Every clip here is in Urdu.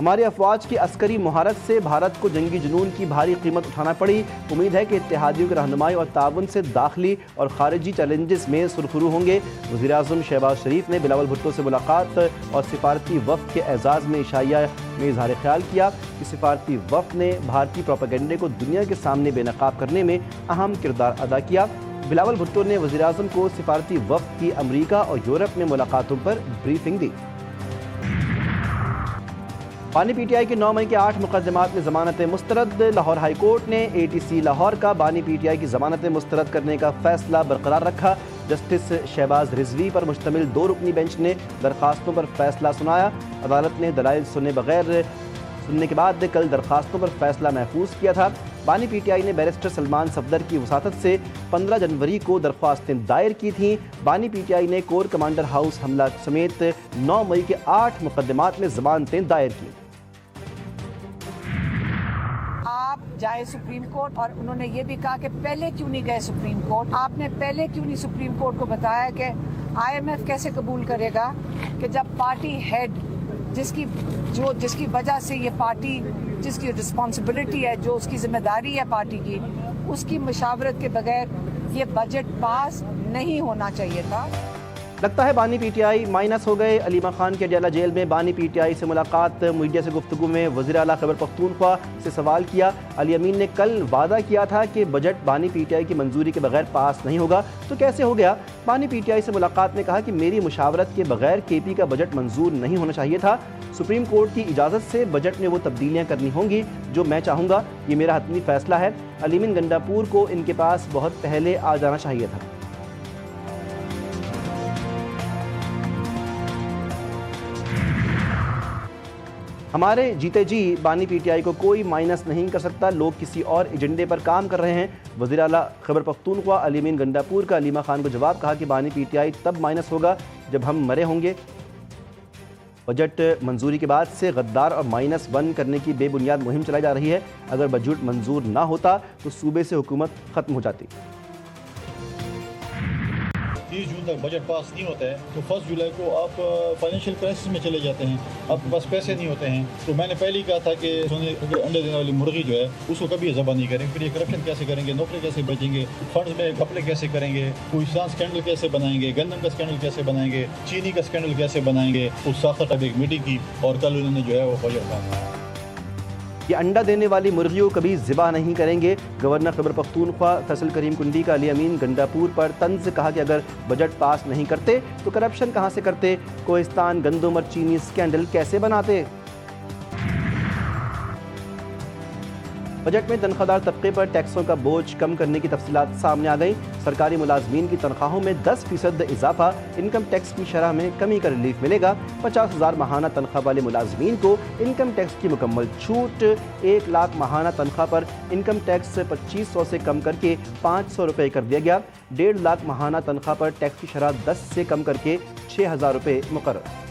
ہماری افواج کی عسکری مہارت سے بھارت کو جنگی جنون کی بھاری قیمت اٹھانا پڑی، امید ہے کہ اتحادیوں کی رہنمائی اور تعاون سے داخلی اور خارجی چیلنجز میں سرخرو ہوں گے۔ وزیراعظم شہباز شریف نے بلاول بھٹو سے ملاقات اور سفارتی وفد کے اعزاز میں عشائیہ میں اظہار خیال کیا کہ سفارتی وفد نے بھارتی پروپیگنڈے کو دنیا کے سامنے بے نقاب کرنے میں اہم کردار ادا کیا۔ بلاول بھٹو نے وزیراعظم کو سفارتی وفد کی امریکہ اور یورپ میں ملاقاتوں پر بریفنگ دی۔ بانی پی ٹی آئی کے 9 مئی کے 8 مقدمات میں ضمانت مسترد، لاہور ہائی کورٹ نے اے ٹی سی لاہور کا بانی پی ٹی آئی کی ضمانت مسترد کرنے کا فیصلہ برقرار رکھا۔ جسٹس شہباز رضوی پر مشتمل 2 رکنی بینچ نے درخواستوں پر فیصلہ سنایا۔ عدالت نے دلائل سننے کے بعد کل درخواستوں پر فیصلہ محفوظ کیا تھا۔ بانی پی ٹی آئی نے بیرسٹر سلمان صفدر کی وساطت سے 15 جنوری کو درخواستیں دائر کی تھیں۔ بانی پی ٹی آئی نے کور کمانڈر ہاؤس حملہ سمیت 9 مئی کے 8 مقدمات میں ضمانتیں دائر کی۔ آپ جائے سپریم کورٹ، اور انہوں نے یہ بھی کہا کہ پہلے کیوں نہیں گئے سپریم کورٹ؟ آپ نے پہلے کیوں نہیں سپریم کورٹ کو بتایا کہ آئی ایم ایف کیسے قبول کرے گا کہ جب پارٹی ہیڈ جس کی وجہ سے یہ پارٹی، جس کی رسپانسبلٹی ہے، جو اس کی ذمہ داری ہے پارٹی کی، اس کی مشاورت کے بغیر یہ بجٹ پاس نہیں ہونا چاہیے تھا۔ لگتا ہے بانی پی ٹی آئی مائنس ہو گئے۔ علیمہ خان کے اڈیالہ جیل میں بانی پی ٹی آئی سے ملاقات، میڈیا سے گفتگو میں وزیر اعلیٰ خیبر پختونخوا سے سوال کیا۔ علی امین نے کل وعدہ کیا تھا کہ بجٹ بانی پی ٹی آئی کی منظوری کے بغیر پاس نہیں ہوگا، تو کیسے ہو گیا؟ بانی پی ٹی آئی سے ملاقات میں کہا کہ میری مشاورت کے بغیر کے پی کا بجٹ منظور نہیں ہونا چاہیے تھا۔ سپریم کورٹ کی اجازت سے بجٹ میں وہ تبدیلیاں کرنی ہوں گی جو میں چاہوں گا، یہ میرا حتمی فیصلہ ہے۔ علی امین گنڈاپور کو ان کے پاس بہت پہلے آ جانا چاہیے تھا۔ ہمارے جیتے جی بانی پی ٹی آئی کو کوئی مائنس نہیں کر سکتا، لوگ کسی اور ایجنڈے پر کام کر رہے ہیں۔ وزیر اعلیٰ خیبر پختونخوا علی امین گنڈاپور کا علیمہ خان کو جواب، کہا کہ بانی پی ٹی آئی تب مائنس ہوگا جب ہم مرے ہوں گے۔ بجٹ منظوری کے بعد سے غدار اور مائنس 1 کرنے کی بے بنیاد مہم چلائی جا رہی ہے۔ اگر بجٹ منظور نہ ہوتا تو صوبے سے حکومت ختم ہو جاتی۔ 30 جون تک بجٹ پاس نہیں ہوتا ہے تو 1 جولائی کو آپ فائنینشیل کرائسس میں چلے جاتے ہیں، آپ کے پاس پیسے نہیں ہوتے ہیں۔ تو میں نے پہلے ہی کہا تھا کہ انڈے دینے والی مرغی جو ہے اس کو کبھی ذبح نہیں کریں، پھر یہ کرپشن کیسے کریں گے، نوکری کیسے بچیں گے، فنڈز میں گھپلے کیسے کریں گے، کوئسان اسکینڈل کیسے بنائیں گے، گندم کا اسکینڈل کیسے بنائیں گے، چینی کا اسکینڈل کیسے بنائیں گے۔ اس ساختہ ٹائپ ایک میٹنگ کی اور کل انہوں نے جو ہے وہ بجٹ پاس۔ یہ انڈا دینے والی مرغیوں کبھی ذبح نہیں کریں گے۔ گورنر خیبر پختونخوا فیصل کریم کنڈی کا علی امین گنڈاپور پر طنز، کہا کہ اگر بجٹ پاس نہیں کرتے تو کرپشن کہاں سے کرتے، کوہستان گندم اور چینی اسکینڈل کیسے بناتے۔ بجٹ میں تنخواہ دار طبقے پر ٹیکسوں کا بوجھ کم کرنے کی تفصیلات سامنے آ گئیں۔ سرکاری ملازمین کی تنخواہوں میں 10% اضافہ، انکم ٹیکس کی شرح میں کمی کا ریلیف ملے گا۔ 50,000 ماہانہ تنخواہ والے ملازمین کو انکم ٹیکس کی مکمل چھوٹ۔ 1 لاکھ ماہانہ تنخواہ پر انکم ٹیکس 2500 سے کم کر کے 500 روپے کر دیا گیا۔ 1.5 لاکھ ماہانہ تنخواہ پر ٹیکس کی شرح 10 سے کم کر کے 6,000 روپے مقرر۔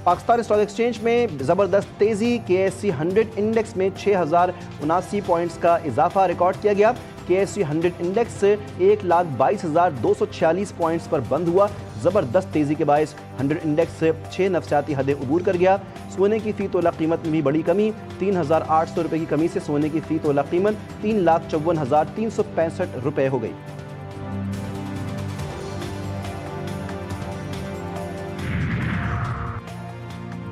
پاکستان اسٹاک ایکسچینج میں زبردست تیزی، کے ایس سی 100 انڈیکس میں 6,079 پوائنٹس کا اضافہ ریکارڈ کیا گیا۔ کے ایس سی 100 انڈیکس 1,22,246 پوائنٹس پر بند ہوا۔ زبردست تیزی کے باعث 100 انڈیکس 6 نفسیاتی حدیں عبور کر گیا۔ سونے کی فی تولہ قیمت میں بھی بڑی کمی، 3,800 روپے کی کمی سے سونے کی فی تولہ قیمت 3,54,365 روپے ہو گئی۔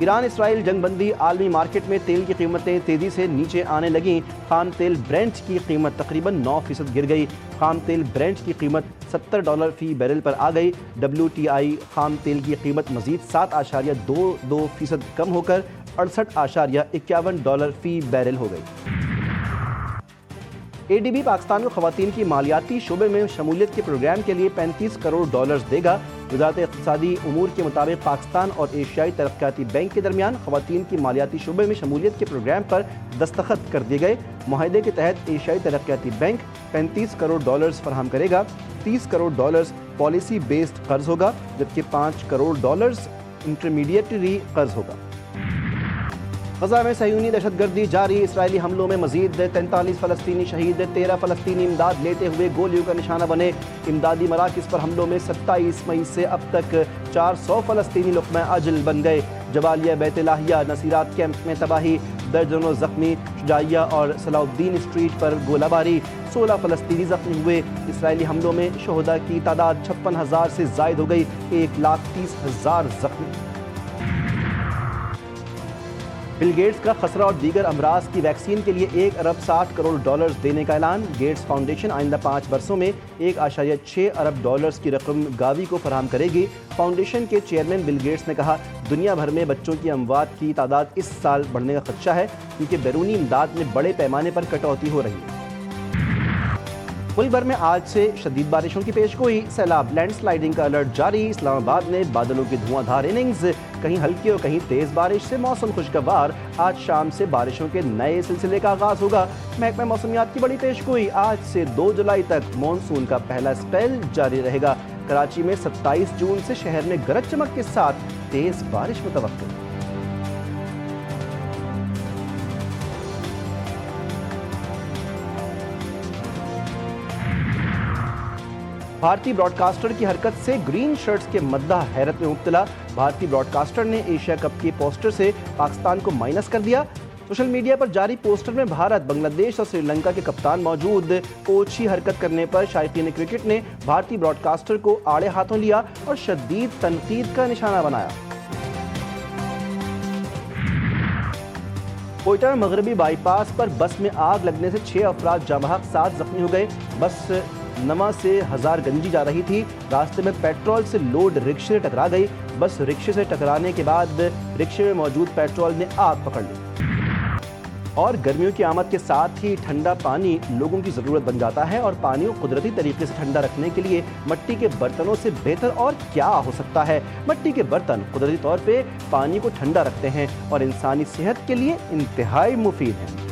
ایران اسرائیل جنگ بندی، عالمی مارکیٹ میں تیل کی قیمتیں تیزی سے نیچے آنے لگیں۔ خام تیل برینٹ کی قیمت تقریباً 9% گر گئی۔ خام تیل برینٹ کی قیمت $70 فی بیرل پر آ گئی۔ WTI خام تیل کی قیمت مزید 7.22% کم ہو کر $68.51 فی بیرل ہو گئی۔ اے ڈی بی پاکستان کو خواتین کی مالیاتی شعبے میں شمولیت کے پروگرام کے لیے $35 کروڑ دے گا۔ وزارت اقتصادی امور کے مطابق پاکستان اور ایشیائی ترقیاتی بینک کے درمیان خواتین کی مالیاتی شعبے میں شمولیت کے پروگرام پر دستخط کر دیے گئے۔ معاہدے کے تحت ایشیائی ترقیاتی بینک $35 کروڑ فراہم کرے گا۔ $30 کروڑ پالیسی بیسڈ قرض ہوگا، جبکہ $5 کروڑ انٹرمیڈیٹری قرض ہوگا۔ غزہ میں صہیونی دہشت گردی جاری، اسرائیلی حملوں میں مزید 43 فلسطینی شہید، 13 فلسطینی امداد لیتے ہوئے گولیوں کا نشانہ بنے۔ امدادی مراکز پر حملوں میں 27 مئی سے اب تک 400 فلسطینی لقمہ اجل بن گئے۔ جبالیہ بیت لاہیہ نصیرات کیمپ میں تباہی، درجنوں زخمی، شجاعیہ اور صلاح الدین اسٹریٹ پر گولہ باری، 16 فلسطینی زخمی ہوئے۔ اسرائیلی حملوں میں شہداء کی تعداد 56,000 سے زائد ہو گئی، 1,30,000 زخمی۔ بل گیٹس کا خسرہ اور دیگر امراض کی ویکسین کے لیے 1 ارب 60 کروڑ ڈالرز دینے کا اعلان۔ گیٹس فاؤنڈیشن آئندہ 5 برسوں میں 1.6 ارب ڈالرز کی رقم گاوی کو فراہم کرے گی۔ فاؤنڈیشن کے چیئرمین بل گیٹس نے کہا، دنیا بھر میں بچوں کی اموات کی تعداد اس سال بڑھنے کا خدشہ ہے کیونکہ بیرونی امداد میں بڑے پیمانے پر کٹوتی ہو رہی ہے۔ ملک بھر میں آج سے شدید بارشوں کی پیشگوئی، سیلاب، لینڈ سلائیڈنگ کا الرٹ جاری۔ اسلام آباد میں بادلوں کی دھواں دھار اننگز، کہیں ہلکی اور کہیں تیز بارش سے موسم خوشگوار۔ آج شام سے بارشوں کے نئے سلسلے کا آغاز ہوگا۔ محکمہ موسمیات کی بڑی پیشگوئی، آج سے 2 جولائی تک مانسون کا پہلا اسپیل جاری رہے گا۔ کراچی میں 27 جون سے شہر میں گرج چمک کے ساتھ تیز بارش متوقع۔ بھارتی براڈ کاسٹر کی حرکت سے گرین شرٹس کے مداح حیرت میں مبتلا۔ بھارتی براڈ کاسٹر نے ایشیا کپ کے پوسٹر سے پاکستان کو مائنس کر دیا۔ سوشل میڈیا پر جاری پوسٹر میں بھارت، بنگلہ دیش اور سری لنکا کے کپتان موجود۔ اوچھی حرکت کرنے پر شائقین کرکٹ نے بھارتی براڈ کاسٹر کو آڑے ہاتھوں لیا اور شدید تنقید کا نشانہ بنایا۔ کوئٹہ میں مغربی بائی پاس پر بس میں آگ لگنے سے 6 افراد جاں بحق، 7 زخمی ہو گئے۔ بس نواں سے ہزار گنجی جا رہی تھی، راستے میں پیٹرول سے لوڈ رکشے سے ٹکرا گئی۔ بس رکشے سے ٹکرانے کے بعد رکشے میں موجود پیٹرول نے آگ پکڑ لی۔ اور گرمیوں کی آمد کے ساتھ ہی ٹھنڈا پانی لوگوں کی ضرورت بن جاتا ہے، اور پانی کو قدرتی طریقے سے ٹھنڈا رکھنے کے لیے مٹی کے برتنوں سے بہتر اور کیا ہو سکتا ہے۔ مٹی کے برتن قدرتی طور پہ پانی کو ٹھنڈا رکھتے ہیں اور انسانی صحت کے لیے انتہائی مفید ہیں۔